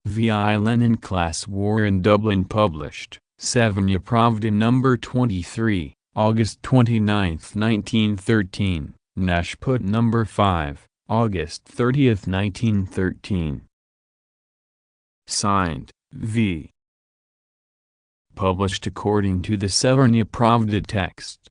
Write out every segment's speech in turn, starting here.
VI Lenin Class War in Dublin published, Severnaya Pravda No. 23, August 29, 1913, Nashput No. 5, August 30, 1913. Signed, V. Published according to the Severnaya Pravda text.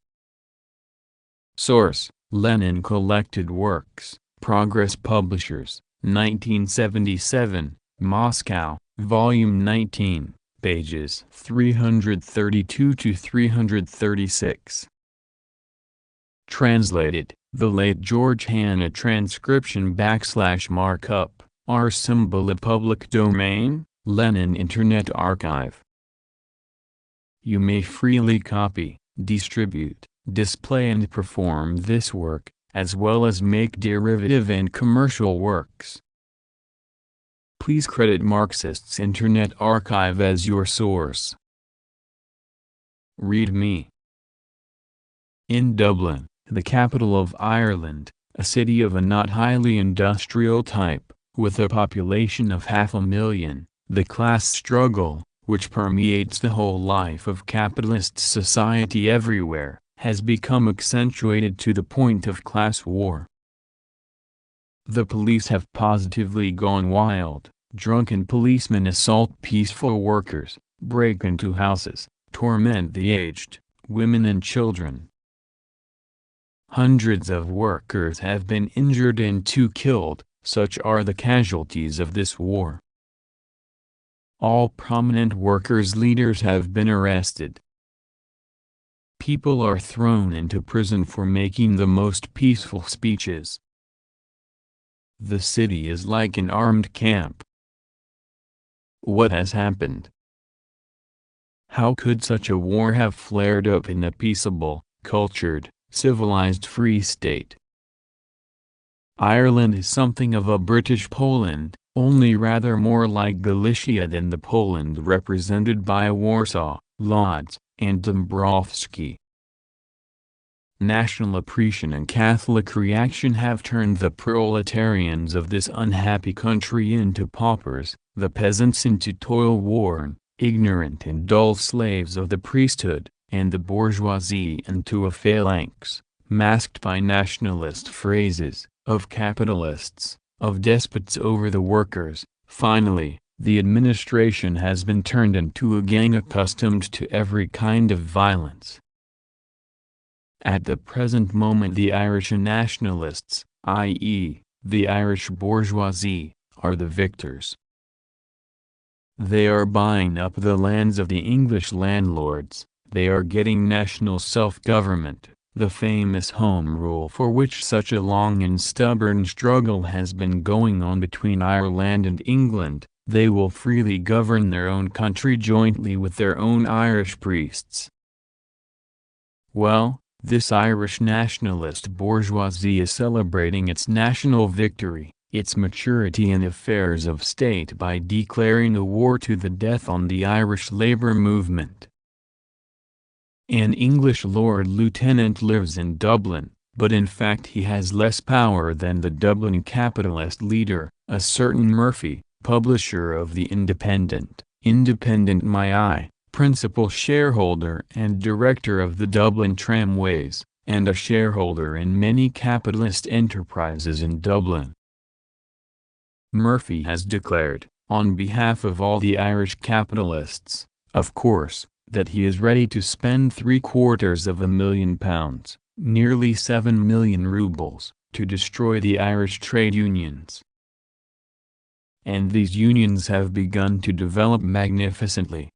Source: Lenin Collected Works, Progress Publishers, 1977, Moscow, Volume 19, pages 332 to 336. Translated: The late George Hanna transcription / markup, R symbol of public domain, Lenin Internet Archive. You may freely copy, distribute, display and perform this work, as well as make derivative and commercial works. Please credit Marxist's Internet Archive as your source. Read me. In Dublin, the capital of Ireland, a city of a not highly industrial type, with a population of 500,000, the class struggle, which permeates the whole life of capitalist society everywhere, has become accentuated to the point of class war. The police have positively gone wild. Drunken policemen assault peaceful workers, break into houses, torment the aged, women and children. Hundreds of workers have been injured and 2 killed, such are the casualties of this war. All prominent workers' leaders have been arrested. People are thrown into prison for making the most peaceful speeches. The city is like an armed camp. What has happened? How could such a war have flared up in a peaceable, cultured, civilized free state? Ireland is something of a British Poland, only rather more like Galicia than the Poland represented by Warsaw, Lodz, and Dąbrowski. National oppression and Catholic reaction have turned the proletarians of this unhappy country into paupers, the peasants into toil-worn, ignorant and dull slaves of the priesthood, and the bourgeoisie into a phalanx, masked by nationalist phrases, of capitalists, of despots over the workers. Finally, the administration has been turned into a gang accustomed to every kind of violence. At the present moment the Irish nationalists, i.e., the Irish bourgeoisie, are the victors. They are buying up the lands of the English landlords, they are getting national self-government, the famous Home Rule for which such a long and stubborn struggle has been going on between Ireland and England. They will freely govern their own country jointly with their own Irish priests. Well, this Irish nationalist bourgeoisie is celebrating its national victory, its maturity in affairs of state by declaring a war to the death on the Irish labor movement. An English Lord Lieutenant lives in Dublin, but in fact he has less power than the Dublin capitalist leader, a certain Murphy, publisher of the Independent My, principal shareholder and director of the Dublin Tramways, and a shareholder in many capitalist enterprises in Dublin. Murphy has declared, on behalf of all the Irish capitalists, of course, that he is ready to spend £750,000, nearly 7 million rubles, to destroy the Irish trade unions. And these unions have begun to develop magnificently.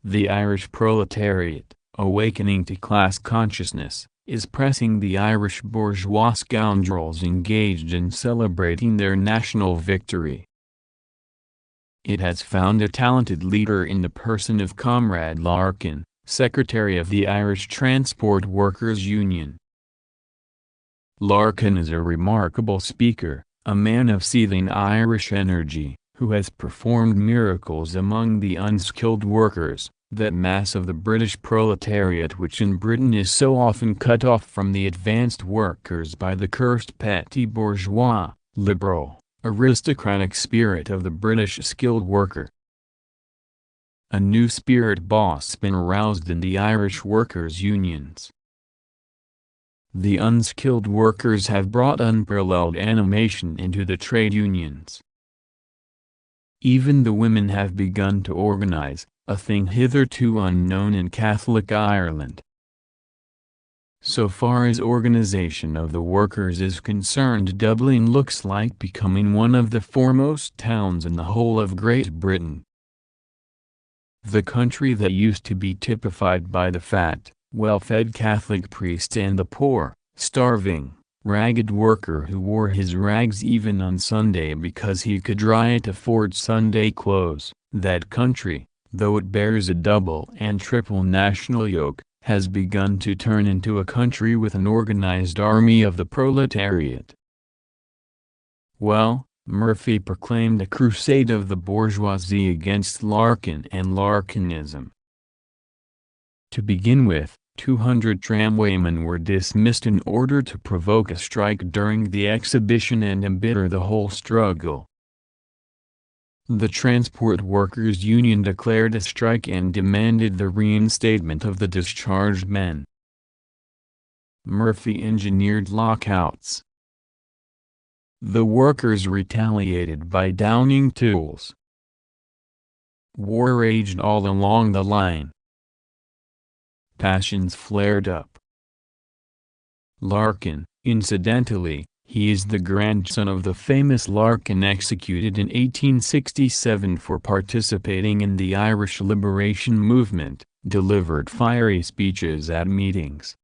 The Irish proletariat, awakening to class consciousness, is pressing the Irish bourgeois scoundrels engaged in celebrating their national victory. It has found a talented leader in the person of Comrade Larkin, secretary of the Irish Transport Workers' Union. Larkin is a remarkable speaker, a man of seething Irish energy, who has performed miracles among the unskilled workers, that mass of the British proletariat which in Britain is so often cut off from the advanced workers by the cursed petty bourgeois, liberal, aristocratic spirit of the British skilled worker. A new spirit boss been aroused in the Irish workers' unions. The unskilled workers have brought unparalleled animation into the trade unions. Even the women have begun to organize, a thing hitherto unknown in Catholic Ireland. So far as organization of the workers is concerned, Dublin looks like becoming one of the foremost towns in the whole of Great Britain. The country that used to be typified by the fat, well-fed Catholic priest and the poor, starving, ragged worker who wore his rags even on Sunday because he could right afford Sunday clothes, that country, though it bears a double and triple national yoke, has begun to turn into a country with an organized army of the proletariat. Well, Murphy proclaimed a crusade of the bourgeoisie against Larkin and Larkinism. To begin with, 200 tramwaymen were dismissed in order to provoke a strike during the exhibition and embitter the whole struggle. The Transport Workers' Union declared a strike and demanded the reinstatement of the discharged men. Murphy engineered lockouts. The workers retaliated by downing tools. War raged all along the line. Passions flared up. Larkin, incidentally, he is the grandson of the famous Larkin executed in 1867 for participating in the Irish liberation movement, delivered fiery speeches at meetings.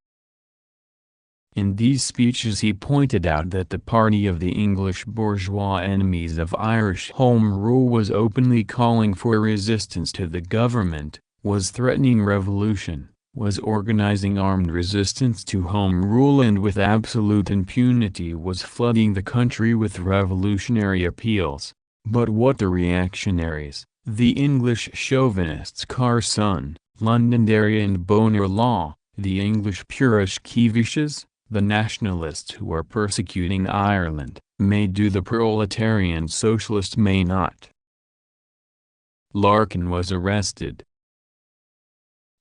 In these speeches he pointed out that the party of the English bourgeois enemies of Irish Home Rule was openly calling for resistance to the government, was threatening revolution, was organizing armed resistance to Home Rule, and with absolute impunity was flooding the country with revolutionary appeals. But what the reactionaries, the English chauvinists Carson, Londonderry and Bonar Law, the English Purishkevishes, the nationalists who are persecuting Ireland, may do, the proletarian socialists may not. Larkin was arrested.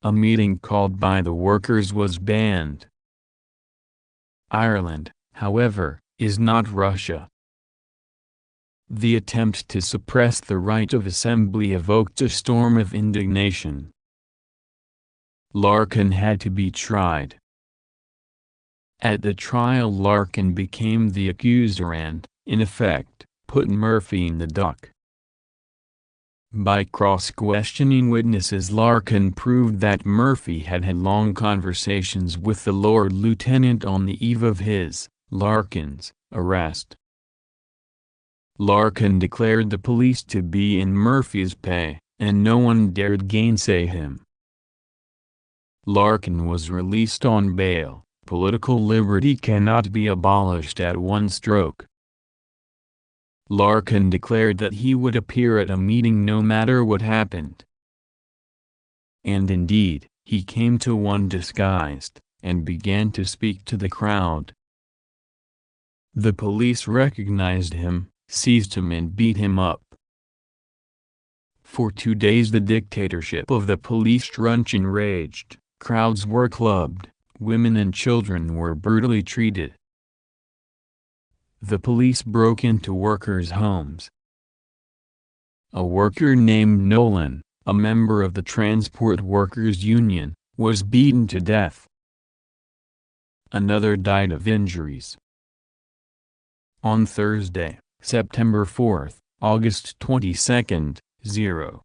A meeting called by the workers was banned. Ireland, however, is not Russia. The attempt to suppress the right of assembly evoked a storm of indignation. Larkin had to be tried. At the trial Larkin became the accuser and, in effect, put Murphy in the dock. By cross-questioning witnesses Larkin proved that Murphy had had long conversations with the Lord Lieutenant on the eve of his, Larkin's, arrest. Larkin declared the police to be in Murphy's pay, and no one dared gainsay him. Larkin was released on bail. Political liberty cannot be abolished at one stroke. Larkin declared that he would appear at a meeting no matter what happened. And indeed, he came to one disguised, and began to speak to the crowd. The police recognized him, seized him and beat him up. For 2 days the dictatorship of the police truncheon raged, crowds were clubbed, women and children were brutally treated. The police broke into workers' homes. A worker named Nolan, a member of the Transport Workers' Union, was beaten to death. Another died of injuries. On Thursday, September 4, August 22, 0s,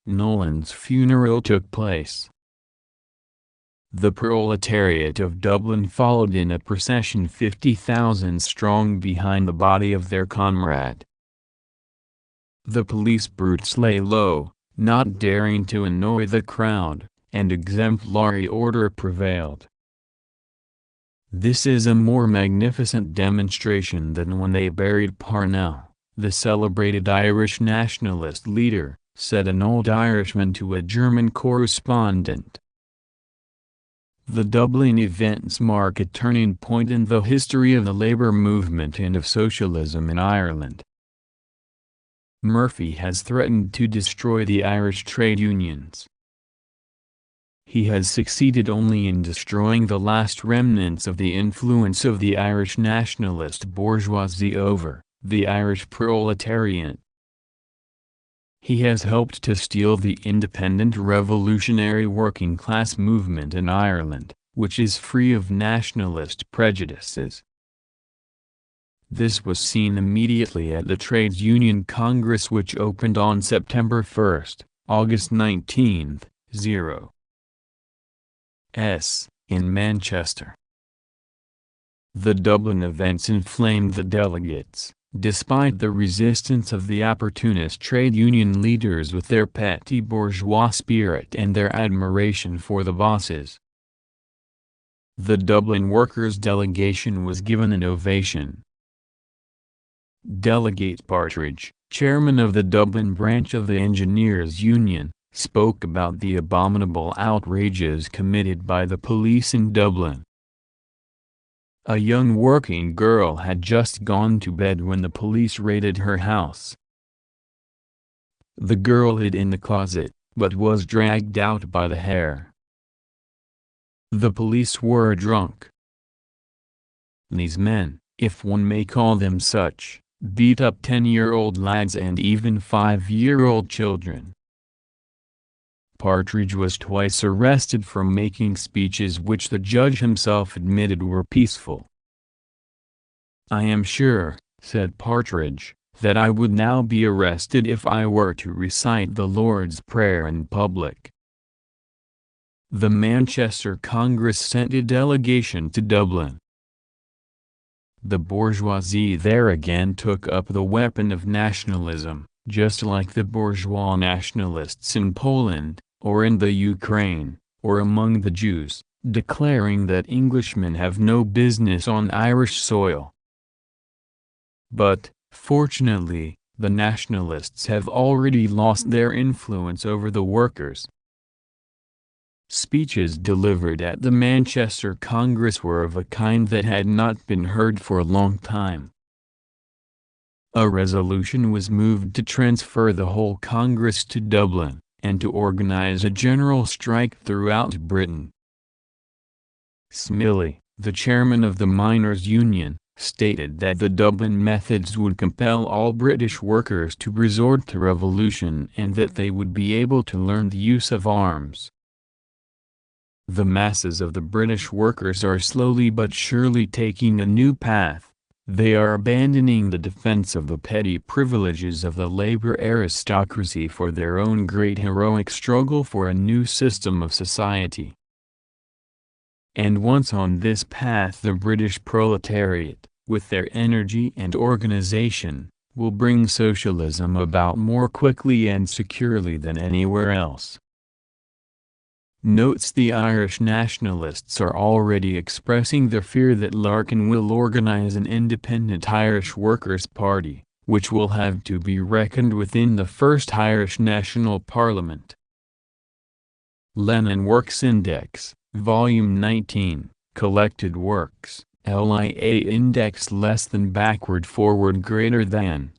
Nolan's funeral took place. The proletariat of Dublin followed in a procession 50,000 strong behind the body of their comrade. The police brutes lay low, not daring to annoy the crowd, and exemplary order prevailed. This is a more magnificent demonstration than when they buried Parnell, the celebrated Irish nationalist leader, said an old Irishman to a German correspondent. The Dublin events mark a turning point in the history of the labour movement and of socialism in Ireland. Murphy has threatened to destroy the Irish trade unions. He has succeeded only in destroying the last remnants of the influence of the Irish nationalist bourgeoisie over the Irish proletariat. He has helped to steal the independent revolutionary working class movement in Ireland, which is free of nationalist prejudices. This was seen immediately at the Trades Union Congress, which opened on September 1, August 19, 0. In Manchester. The Dublin events inflamed the delegates, despite the resistance of the opportunist trade union leaders with their petty bourgeois spirit and their admiration for the bosses. The Dublin workers' delegation was given an ovation. Delegate Partridge, chairman of the Dublin branch of the Engineers Union, spoke about the abominable outrages committed by the police in Dublin. A young working girl had just gone to bed when the police raided her house. The girl hid in the closet, but was dragged out by the hair. The police were drunk. These men, if one may call them such, beat up 10-year-old lads and even 5-year-old children. Partridge was twice arrested for making speeches which the judge himself admitted were peaceful. "I am sure," said Partridge, "that I would now be arrested if I were to recite the Lord's Prayer in public." The Manchester Congress sent a delegation to Dublin. The bourgeoisie there again took up the weapon of nationalism, just like the bourgeois nationalists in Poland, or in the Ukraine, or among the Jews, declaring that Englishmen have no business on Irish soil. But, fortunately, the nationalists have already lost their influence over the workers. Speeches delivered at the Manchester Congress were of a kind that had not been heard for a long time. A resolution was moved to transfer the whole Congress to Dublin, and to organize a general strike throughout Britain. Smillie, the chairman of the Miners' Union, stated that the Dublin methods would compel all British workers to resort to revolution and that they would be able to learn the use of arms. The masses of the British workers are slowly but surely taking a new path. They are abandoning the defense of the petty privileges of the labor aristocracy for their own great heroic struggle for a new system of society. And once on this path, the British proletariat, with their energy and organization, will bring socialism about more quickly and securely than anywhere else. Notes: the Irish nationalists are already expressing their fear that Larkin will organize an independent Irish Workers' Party, which will have to be reckoned with in the first Irish National Parliament. Lenin Works Index, Volume 19, Collected Works, LIA Index less than backward forward greater than